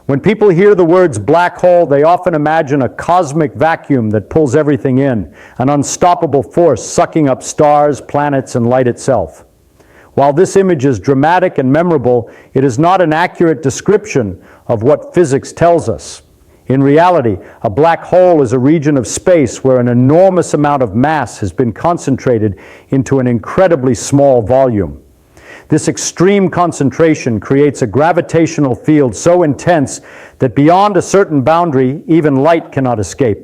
When people hear the words black hole, they often imagine a cosmic vacuum that pulls everything in, an unstoppable force sucking up stars, planets, and light itself. While this image is dramatic and memorable, it is not an accurate description of what physics tells us. In reality, a black hole is a region of space where an enormous amount of mass has been concentrated into an incredibly small volume. This extreme concentration creates a gravitational field so intense that beyond a certain boundary, even light cannot escape.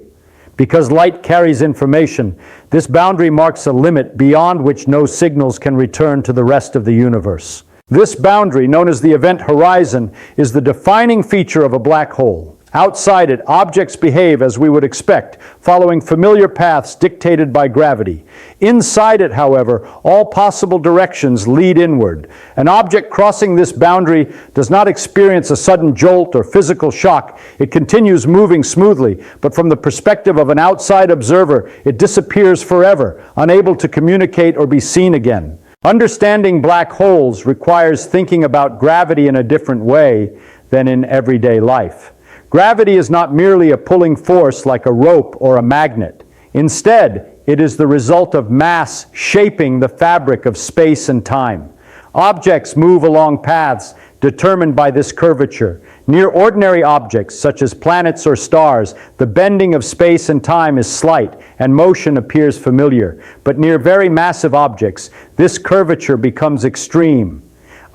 Because light carries information, this boundary marks a limit beyond which no signals can return to the rest of the universe. This boundary, known as the event horizon, is the defining feature of a black hole. Outside it, objects behave as we would expect, following familiar paths dictated by gravity. Inside it, however, all possible directions lead inward. An object crossing this boundary does not experience a sudden jolt or physical shock. It continues moving smoothly, but from the perspective of an outside observer, it disappears forever, unable to communicate or be seen again. Understanding black holes requires thinking about gravity in a different way than in everyday life. Gravity is not merely a pulling force like a rope or a magnet. Instead, it is the result of mass shaping the fabric of space and time. Objects move along paths determined by this curvature. Near ordinary objects, such as planets or stars, the bending of space and time is slight, and motion appears familiar. But near very massive objects, this curvature becomes extreme.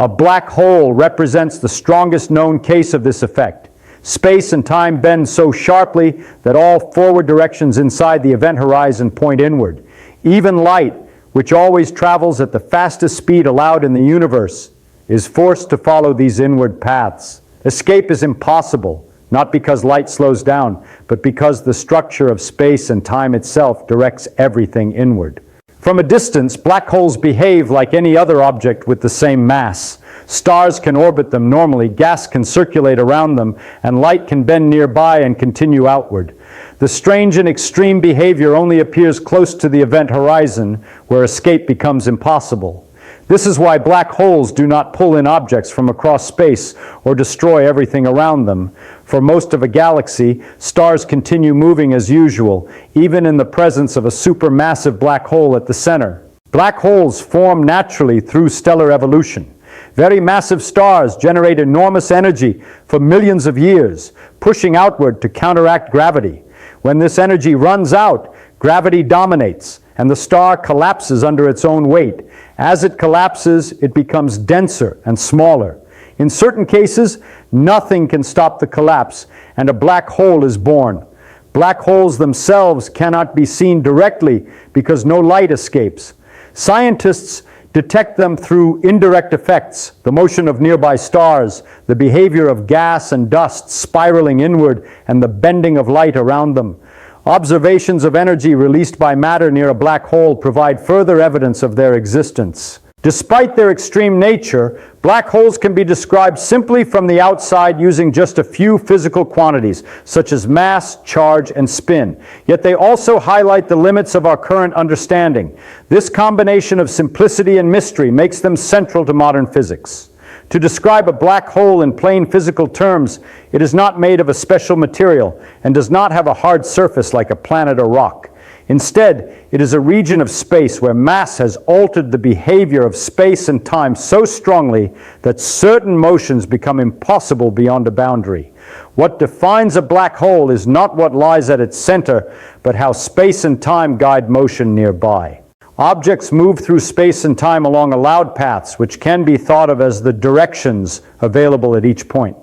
A black hole represents the strongest known case of this effect. Space and time bend so sharply that all forward directions inside the event horizon point inward. Even light, which always travels at the fastest speed allowed in the universe, is forced to follow these inward paths. Escape is impossible, not because light slows down, but because the structure of space and time itself directs everything inward. From a distance, black holes behave like any other object with the same mass. Stars can orbit them normally, gas can circulate around them, and light can bend nearby and continue outward. The strange and extreme behavior only appears close to the event horizon, where escape becomes impossible. This is why black holes do not pull in objects from across space or destroy everything around them. For most of a galaxy, stars continue moving as usual, even in the presence of a supermassive black hole at the center. Black holes form naturally through stellar evolution. Very massive stars generate enormous energy for millions of years, pushing outward to counteract gravity. When this energy runs out, gravity dominates, and the star collapses under its own weight. As it collapses, it becomes denser and smaller. In certain cases, nothing can stop the collapse, and a black hole is born. Black holes themselves cannot be seen directly because no light escapes. Scientists detect them through indirect effects, the motion of nearby stars, the behavior of gas and dust spiraling inward, and the bending of light around them. Observations of energy released by matter near a black hole provide further evidence of their existence. Despite their extreme nature, black holes can be described simply from the outside using just a few physical quantities, such as mass, charge, and spin. Yet they also highlight the limits of our current understanding. This combination of simplicity and mystery makes them central to modern physics. To describe a black hole in plain physical terms, it is not made of a special material and does not have a hard surface like a planet or rock. Instead, it is a region of space where mass has altered the behavior of space and time so strongly that certain motions become impossible beyond a boundary. What defines a black hole is not what lies at its center, but how space and time guide motion nearby. Objects move through space and time along allowed paths, which can be thought of as the directions available at each point.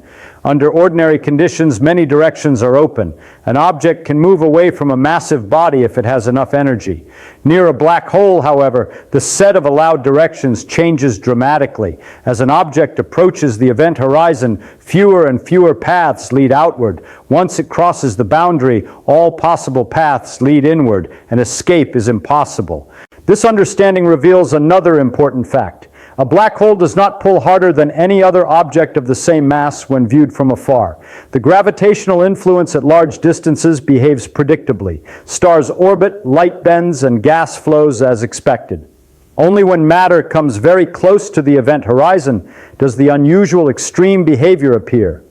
Under ordinary conditions, many directions are open. An object can move away from a massive body if it has enough energy. Near a black hole, however, the set of allowed directions changes dramatically. As an object approaches the event horizon, fewer and fewer paths lead outward. Once it crosses the boundary, all possible paths lead inward, and escape is impossible. This understanding reveals another important fact. A black hole does not pull harder than any other object of the same mass when viewed from afar. The gravitational influence at large distances behaves predictably. Stars orbit, light bends, and gas flows as expected. Only when matter comes very close to the event horizon does the unusual extreme behavior appear.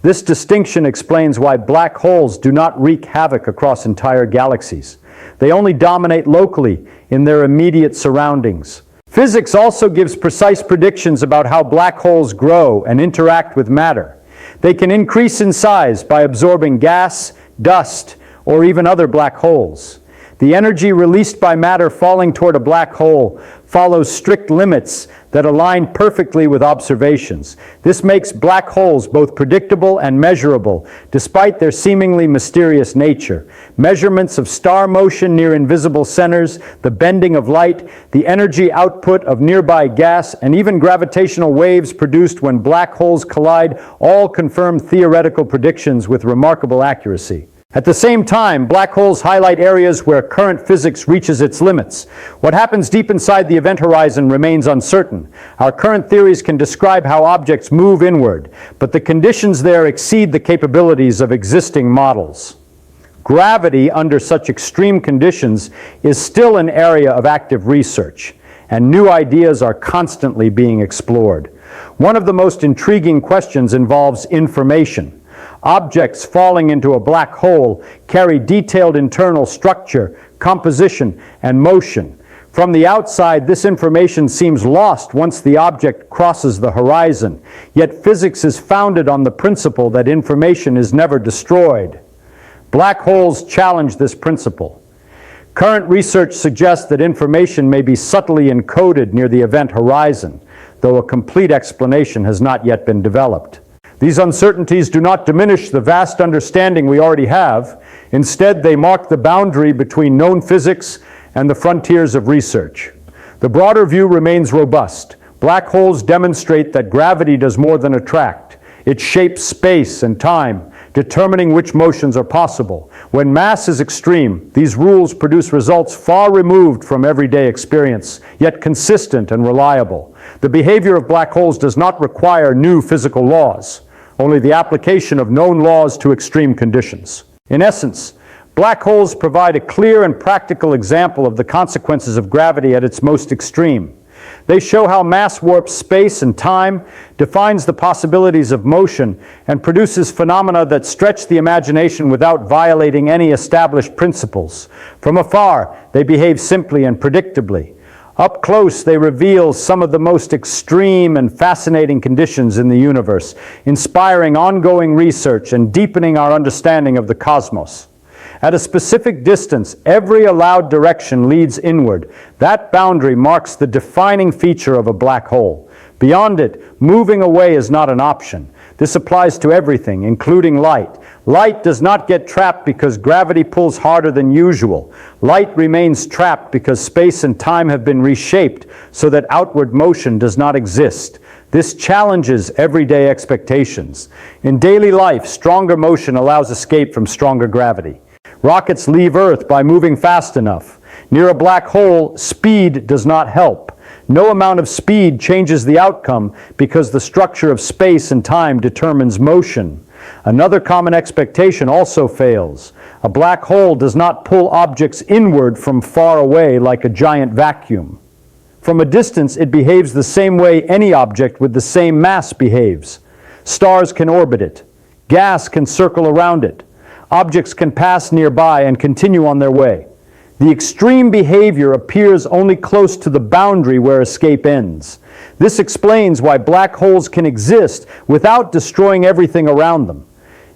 This distinction explains why black holes do not wreak havoc across entire galaxies. They only dominate locally in their immediate surroundings. Physics also gives precise predictions about how black holes grow and interact with matter. They can increase in size by absorbing gas, dust, or even other black holes. The energy released by matter falling toward a black hole follows strict limits that align perfectly with observations. This makes black holes both predictable and measurable, despite their seemingly mysterious nature. Measurements of star motion near invisible centers, the bending of light, the energy output of nearby gas, and even gravitational waves produced when black holes collide all confirm theoretical predictions with remarkable accuracy. At the same time, black holes highlight areas where current physics reaches its limits. What happens deep inside the event horizon remains uncertain. Our current theories can describe how objects move inward, but the conditions there exceed the capabilities of existing models. Gravity under such extreme conditions is still an area of active research, and new ideas are constantly being explored. One of the most intriguing questions involves information. Objects falling into a black hole carry detailed internal structure, composition, and motion. From the outside, this information seems lost once the object crosses the horizon. Yet physics is founded on the principle that information is never destroyed. Black holes challenge this principle. Current research suggests that information may be subtly encoded near the event horizon, though a complete explanation has not yet been developed. These uncertainties do not diminish the vast understanding we already have. Instead, they mark the boundary between known physics and the frontiers of research. The broader view remains robust. Black holes demonstrate that gravity does more than attract. It shapes space and time, determining which motions are possible. When mass is extreme, these rules produce results far removed from everyday experience, yet consistent and reliable. The behavior of black holes does not require new physical laws, only the application of known laws to extreme conditions. In essence, black holes provide a clear and practical example of the consequences of gravity at its most extreme. They show how mass warps space and time, defines the possibilities of motion, and produces phenomena that stretch the imagination without violating any established principles. From afar, they behave simply and predictably. Up close, they reveal some of the most extreme and fascinating conditions in the universe, inspiring ongoing research and deepening our understanding of the cosmos. At a specific distance, every allowed direction leads inward. That boundary marks the defining feature of a black hole. Beyond it, moving away is not an option. This applies to everything, including light. Light does not get trapped because gravity pulls harder than usual. Light remains trapped because space and time have been reshaped so that outward motion does not exist. This challenges everyday expectations. In daily life, stronger motion allows escape from stronger gravity. Rockets leave Earth by moving fast enough. Near a black hole, speed does not help. No amount of speed changes the outcome because the structure of space and time determines motion. Another common expectation also fails. A black hole does not pull objects inward from far away like a giant vacuum. From a distance, it behaves the same way any object with the same mass behaves. Stars can orbit it. Gas can circle around it. Objects can pass nearby and continue on their way. The extreme behavior appears only close to the boundary where escape ends. This explains why black holes can exist without destroying everything around them.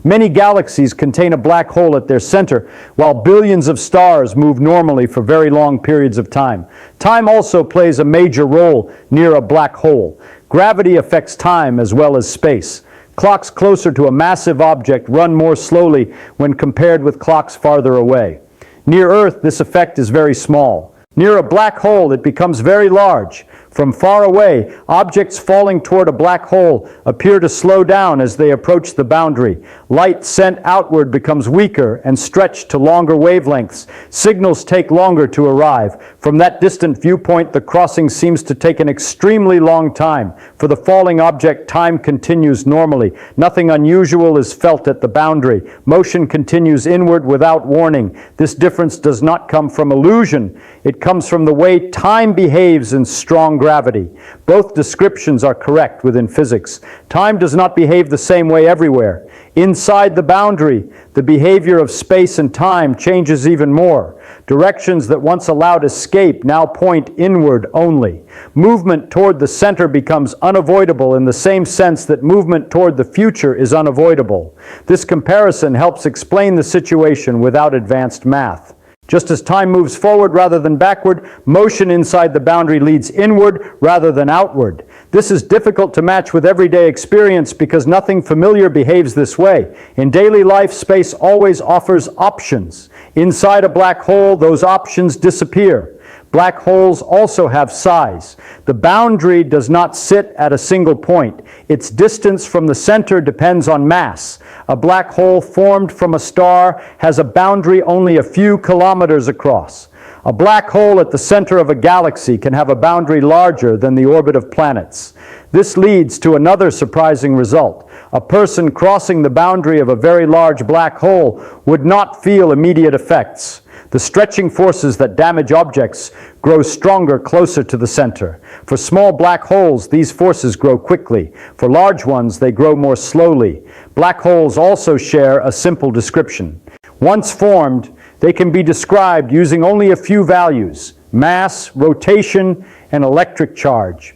Many galaxies contain a black hole at their center, while billions of stars move normally for very long periods of time. Time also plays a major role near a black hole. Gravity affects time as well as space. Clocks closer to a massive object run more slowly when compared with clocks farther away. Near Earth, this effect is very small. Near a black hole, it becomes very large. From far away, objects falling toward a black hole appear to slow down as they approach the boundary. Light sent outward becomes weaker and stretched to longer wavelengths. Signals take longer to arrive. From that distant viewpoint, the crossing seems to take an extremely long time. For the falling object, time continues normally. Nothing unusual is felt at the boundary. Motion continues inward without warning. This difference does not come from illusion. It comes from the way time behaves in strong gravity. Both descriptions are correct within physics. Time does not behave the same way everywhere. Inside the boundary, the behavior of space and time changes even more. Directions that once allowed escape now point inward only. Movement toward the center becomes unavoidable in the same sense that movement toward the future is unavoidable. This comparison helps explain the situation without advanced math. Just as time moves forward rather than backward, motion inside the boundary leads inward rather than outward. This is difficult to match with everyday experience because nothing familiar behaves this way. In daily life, space always offers options. Inside a black hole, those options disappear. Black holes also have size. The boundary does not sit at a single point. Its distance from the center depends on mass. A black hole formed from a star has a boundary only a few kilometers across. A black hole at the center of a galaxy can have a boundary larger than the orbit of planets. This leads to another surprising result. A person crossing the boundary of a very large black hole would not feel immediate effects. The stretching forces that damage objects grow stronger closer to the center. For small black holes, these forces grow quickly. For large ones, they grow more slowly. Black holes also share a simple description. Once formed, they can be described using only a few values: mass, rotation, and electric charge.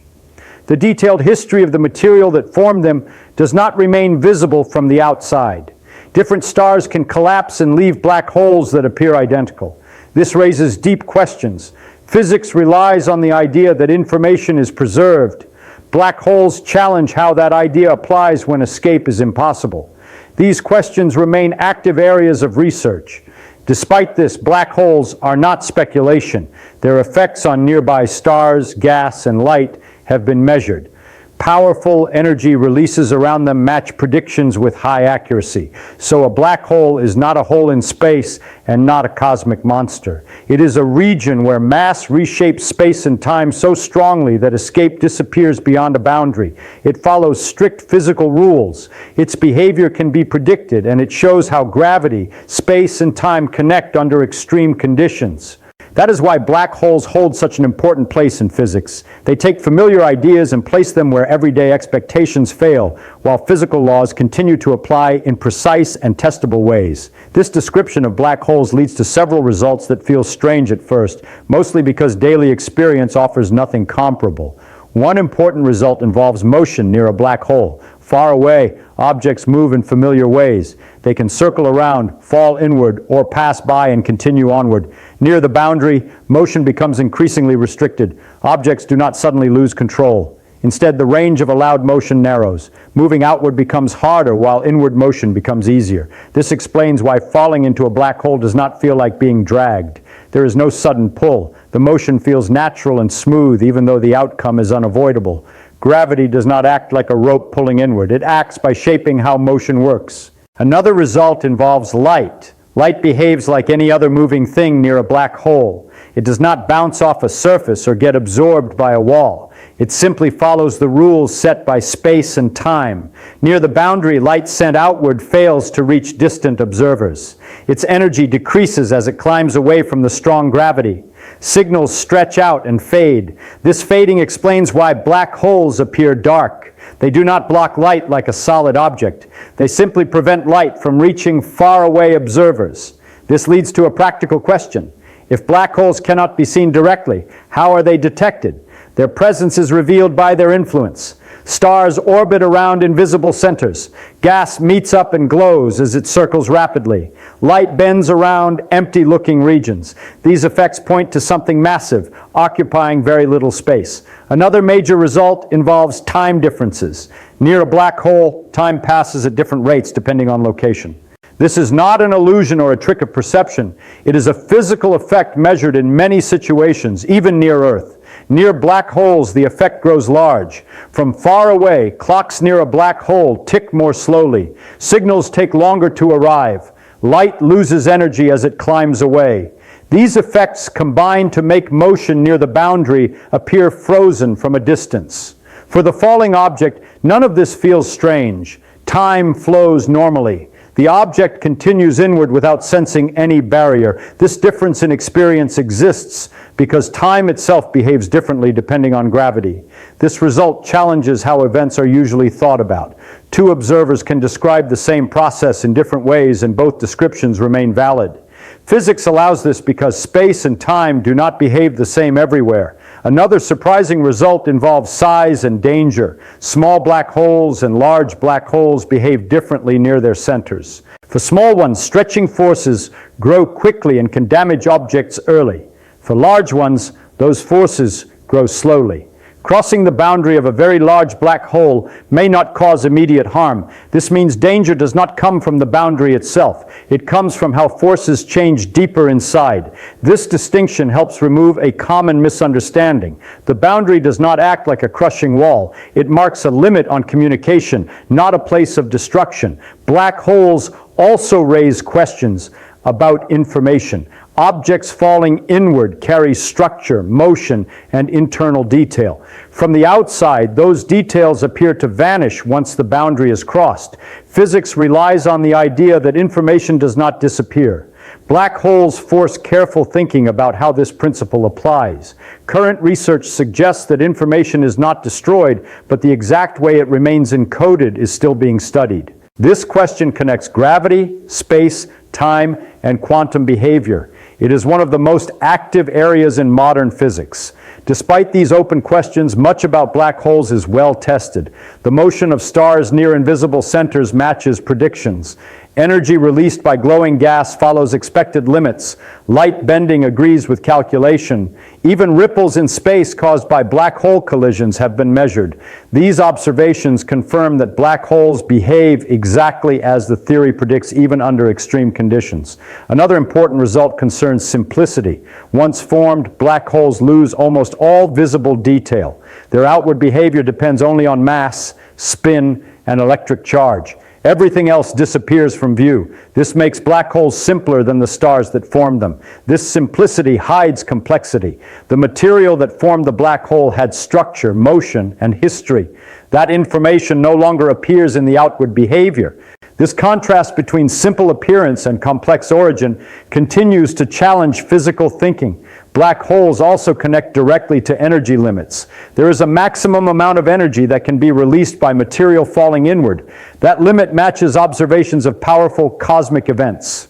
The detailed history of the material that formed them does not remain visible from the outside. Different stars can collapse and leave black holes that appear identical. This raises deep questions. Physics relies on the idea that information is preserved. Black holes challenge how that idea applies when escape is impossible. These questions remain active areas of research. Despite this, black holes are not speculation. Their effects on nearby stars, gas, and light have been measured. Powerful energy releases around them match predictions with high accuracy. So a black hole is not a hole in space and not a cosmic monster. It is a region where mass reshapes space and time so strongly that escape disappears beyond a boundary. It follows strict physical rules. Its behavior can be predicted, and it shows how gravity, space, and time connect under extreme conditions. That is why black holes hold such an important place in physics. They take familiar ideas and place them where everyday expectations fail, while physical laws continue to apply in precise and testable ways. This description of black holes leads to several results that feel strange at first, mostly because daily experience offers nothing comparable. One important result involves motion near a black hole. Far away, objects move in familiar ways. They can circle around, fall inward, or pass by and continue onward. Near the boundary, motion becomes increasingly restricted. Objects do not suddenly lose control. Instead, the range of allowed motion narrows. Moving outward becomes harder, while inward motion becomes easier. This explains why falling into a black hole does not feel like being dragged. There is no sudden pull. The motion feels natural and smooth, even though the outcome is unavoidable. Gravity does not act like a rope pulling inward. It acts by shaping how motion works. Another result involves light. Light behaves like any other moving thing near a black hole. It does not bounce off a surface or get absorbed by a wall. It simply follows the rules set by space and time. Near the boundary, light sent outward fails to reach distant observers. Its energy decreases as it climbs away from the strong gravity. Signals stretch out and fade. This fading explains why black holes appear dark. They do not block light like a solid object. They simply prevent light from reaching faraway observers. This leads to a practical question. If black holes cannot be seen directly, how are they detected? Their presence is revealed by their influence. Stars orbit around invisible centers. Gas meets up and glows as it circles rapidly. Light bends around empty-looking regions. These effects point to something massive, occupying very little space. Another major result involves time differences. Near a black hole, time passes at different rates depending on location. This is not an illusion or a trick of perception. It is a physical effect measured in many situations, even near Earth. Near black holes, the effect grows large. From far away, clocks near a black hole tick more slowly. Signals take longer to arrive. Light loses energy as it climbs away. These effects combine to make motion near the boundary appear frozen from a distance. For the falling object, none of this feels strange. Time flows normally. The object continues inward without sensing any barrier. This difference in experience exists because time itself behaves differently depending on gravity. This result challenges how events are usually thought about. Two observers can describe the same process in different ways, and both descriptions remain valid. Physics allows this because space and time do not behave the same everywhere. Another surprising result involves size and danger. Small black holes and large black holes behave differently near their centers. For small ones, stretching forces grow quickly and can damage objects early. For large ones, those forces grow slowly. Crossing the boundary of a very large black hole may not cause immediate harm. This means danger does not come from the boundary itself. It comes from how forces change deeper inside. This distinction helps remove a common misunderstanding. The boundary does not act like a crushing wall. It marks a limit on communication, not a place of destruction. Black holes also raise questions about information. Objects falling inward carry structure, motion, and internal detail. From the outside, those details appear to vanish once the boundary is crossed. Physics relies on the idea that information does not disappear. Black holes force careful thinking about how this principle applies. Current research suggests that information is not destroyed, but the exact way it remains encoded is still being studied. This question connects gravity, space, time, and quantum behavior. It is one of the most active areas in modern physics. Despite these open questions, much about black holes is well tested. The motion of stars near invisible centers matches predictions. Energy released by glowing gas follows expected limits. Light bending agrees with calculation. Even ripples in space caused by black hole collisions have been measured. These observations confirm that black holes behave exactly as the theory predicts, even under extreme conditions. Another important result concerns simplicity. Once formed, black holes lose almost all visible detail. Their outward behavior depends only on mass, spin, and electric charge. Everything else disappears from view. This makes black holes simpler than the stars that formed them. This simplicity hides complexity. The material that formed the black hole had structure, motion, and history. That information no longer appears in the outward behavior. This contrast between simple appearance and complex origin continues to challenge physical thinking. Black holes also connect directly to energy limits. There is a maximum amount of energy that can be released by material falling inward. That limit matches observations of powerful cosmic events.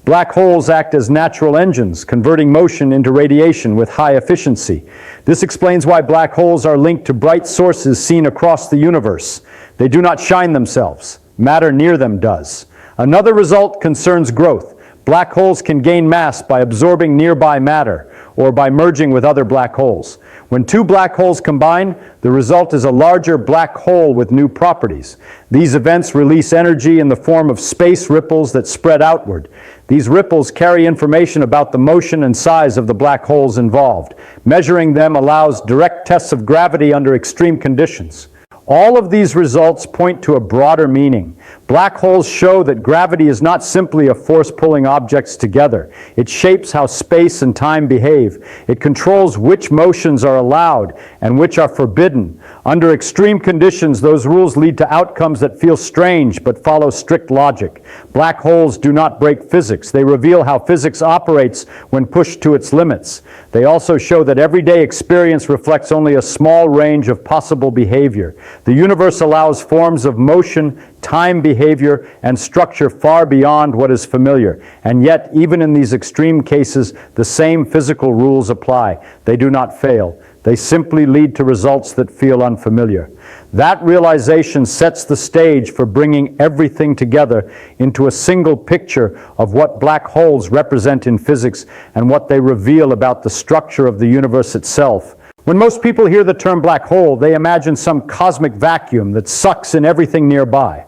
Black holes act as natural engines, converting motion into radiation with high efficiency. This explains why black holes are linked to bright sources seen across the universe. They do not shine themselves. Matter near them does. Another result concerns growth. Black holes can gain mass by absorbing nearby matter or by merging with other black holes. When two black holes combine, the result is a larger black hole with new properties. These events release energy in the form of space ripples that spread outward. These ripples carry information about the motion and size of the black holes involved. Measuring them allows direct tests of gravity under extreme conditions. All of these results point to a broader meaning. Black holes show that gravity is not simply a force pulling objects together. It shapes how space and time behave. It controls which motions are allowed and which are forbidden. Under extreme conditions, those rules lead to outcomes that feel strange but follow strict logic. Black holes do not break physics. They reveal how physics operates when pushed to its limits. They also show that everyday experience reflects only a small range of possible behavior. The universe allows forms of motion, time behavior, and structure far beyond what is familiar. And yet, even in these extreme cases, the same physical rules apply. They do not fail. They simply lead to results that feel unfamiliar. That realization sets the stage for bringing everything together into a single picture of what black holes represent in physics and what they reveal about the structure of the universe itself. When most people hear the term black hole, they imagine some cosmic vacuum that sucks in everything nearby.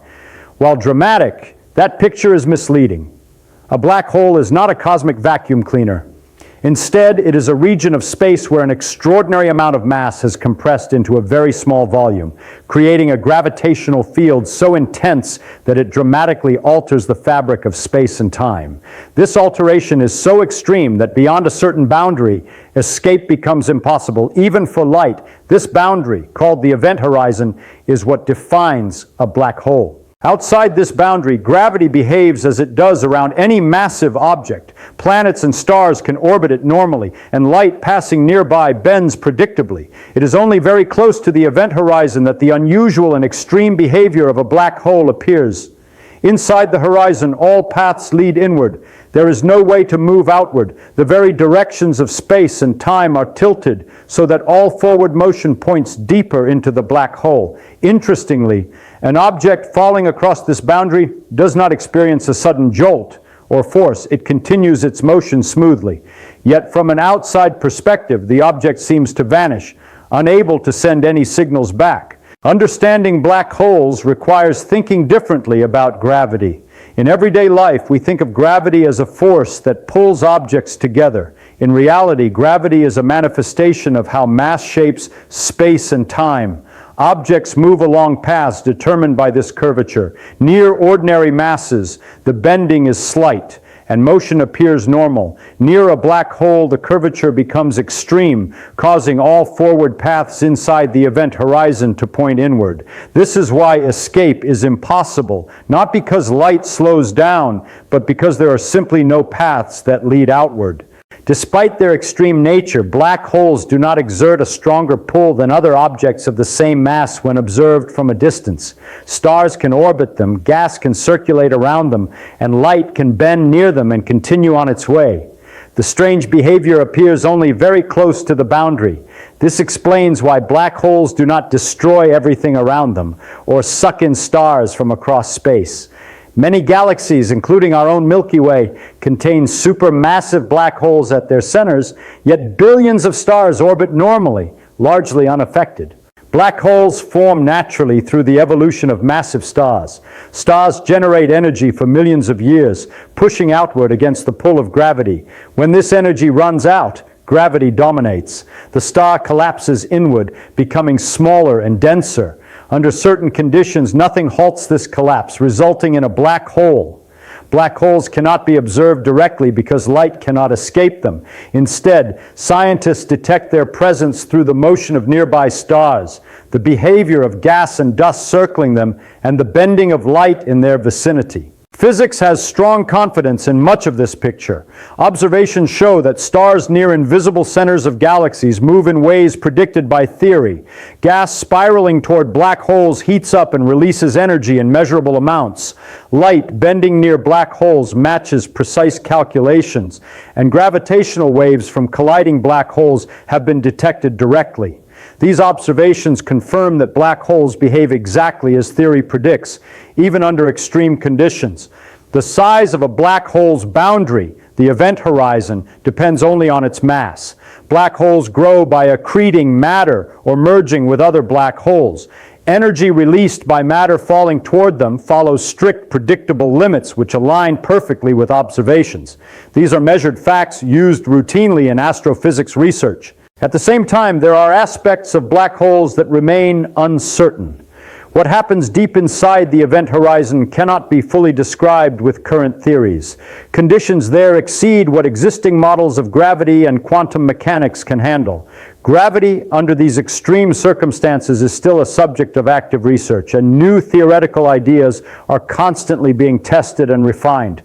While dramatic, that picture is misleading. A black hole is not a cosmic vacuum cleaner. Instead, it is a region of space where an extraordinary amount of mass has compressed into a very small volume, creating a gravitational field so intense that it dramatically alters the fabric of space and time. This alteration is so extreme that beyond a certain boundary, escape becomes impossible, even for light. This boundary, called the event horizon, is what defines a black hole. Outside this boundary, gravity behaves as it does around any massive object. Planets and stars can orbit it normally, and light passing nearby bends predictably. It is only very close to the event horizon that the unusual and extreme behavior of a black hole appears. Inside the horizon, all paths lead inward. There is no way to move outward. The very directions of space and time are tilted so that all forward motion points deeper into the black hole. Interestingly, an object falling across this boundary does not experience a sudden jolt or force. It continues its motion smoothly. Yet from an outside perspective, the object seems to vanish, unable to send any signals back. Understanding black holes requires thinking differently about gravity. In everyday life, we think of gravity as a force that pulls objects together. In reality, gravity is a manifestation of how mass shapes space and time. Objects move along paths determined by this curvature. Near ordinary masses, the bending is slight and motion appears normal. Near a black hole, the curvature becomes extreme, causing all forward paths inside the event horizon to point inward. This is why escape is impossible, not because light slows down, but because there are simply no paths that lead outward. Despite their extreme nature, black holes do not exert a stronger pull than other objects of the same mass when observed from a distance. Stars can orbit them, gas can circulate around them, and light can bend near them and continue on its way. The strange behavior appears only very close to the boundary. This explains why black holes do not destroy everything around them or suck in stars from across space. Many galaxies, including our own Milky Way, contain supermassive black holes at their centers, yet billions of stars orbit normally, largely unaffected. Black holes form naturally through the evolution of massive stars. Stars generate energy for millions of years, pushing outward against the pull of gravity. When this energy runs out, gravity dominates. The star collapses inward, becoming smaller and denser. Under certain conditions, nothing halts this collapse, resulting in a black hole. Black holes cannot be observed directly because light cannot escape them. Instead, scientists detect their presence through the motion of nearby stars, the behavior of gas and dust circling them, and the bending of light in their vicinity. Physics has strong confidence in much of this picture. Observations show that stars near invisible centers of galaxies move in ways predicted by theory. Gas spiraling toward black holes heats up and releases energy in measurable amounts. Light bending near black holes matches precise calculations, and gravitational waves from colliding black holes have been detected directly. These observations confirm that black holes behave exactly as theory predicts, even under extreme conditions. The size of a black hole's boundary, the event horizon, depends only on its mass. Black holes grow by accreting matter or merging with other black holes. Energy released by matter falling toward them follows strict predictable limits which align perfectly with observations. These are measured facts used routinely in astrophysics research. At the same time, there are aspects of black holes that remain uncertain. What happens deep inside the event horizon cannot be fully described with current theories. Conditions there exceed what existing models of gravity and quantum mechanics can handle. Gravity, under these extreme circumstances, is still a subject of active research, and new theoretical ideas are constantly being tested and refined.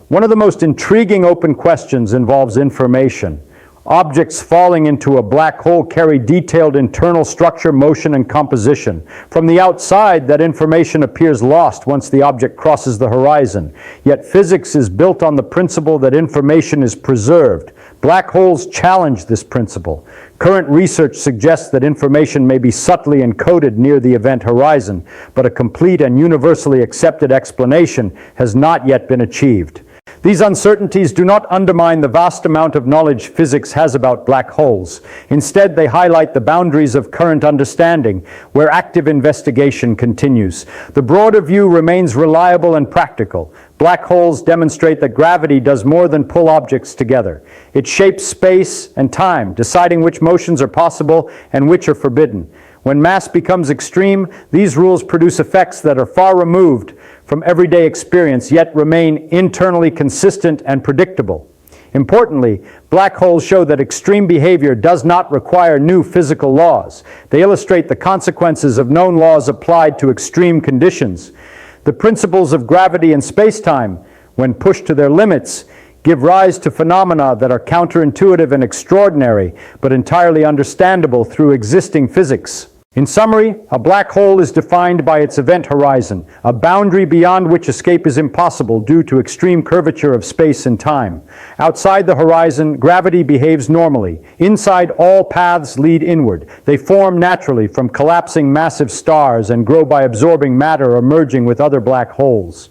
One of the most intriguing open questions involves information. Objects falling into a black hole carry detailed internal structure, motion, and composition. From the outside, that information appears lost once the object crosses the horizon. Yet physics is built on the principle that information is preserved. Black holes challenge this principle. Current research suggests that information may be subtly encoded near the event horizon, but a complete and universally accepted explanation has not yet been achieved. These uncertainties do not undermine the vast amount of knowledge physics has about black holes. Instead, they highlight the boundaries of current understanding, where active investigation continues. The broader view remains reliable and practical. Black holes demonstrate that gravity does more than pull objects together. It shapes space and time, deciding which motions are possible and which are forbidden. When mass becomes extreme, these rules produce effects that are far removed from everyday experience, yet remain internally consistent and predictable. Importantly, black holes show that extreme behavior does not require new physical laws. They illustrate the consequences of known laws applied to extreme conditions. The principles of gravity and space-time, when pushed to their limits, give rise to phenomena that are counterintuitive and extraordinary, but entirely understandable through existing physics. In summary, a black hole is defined by its event horizon, a boundary beyond which escape is impossible due to extreme curvature of space and time. Outside the horizon, gravity behaves normally. Inside, all paths lead inward. They form naturally from collapsing massive stars and grow by absorbing matter or merging with other black holes.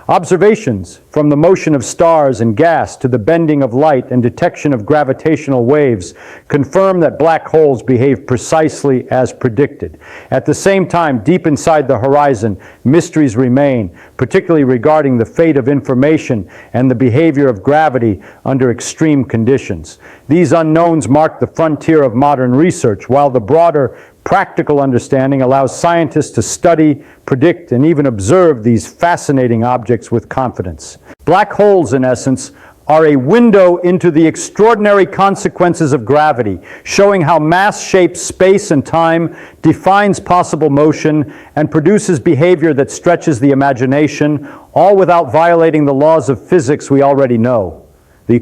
Observations, from the motion of stars and gas to the bending of light and detection of gravitational waves, confirm that black holes behave precisely as predicted. At the same time, deep inside the horizon, mysteries remain, particularly regarding the fate of information and the behavior of gravity under extreme conditions. These unknowns mark the frontier of modern research, while the broader practical understanding allows scientists to study, predict, and even observe these fascinating objects with confidence. Black holes, in essence, are a window into the extraordinary consequences of gravity, showing how mass shapes space and time, defines possible motion, and produces behavior that stretches the imagination, all without violating the laws of physics we already know. The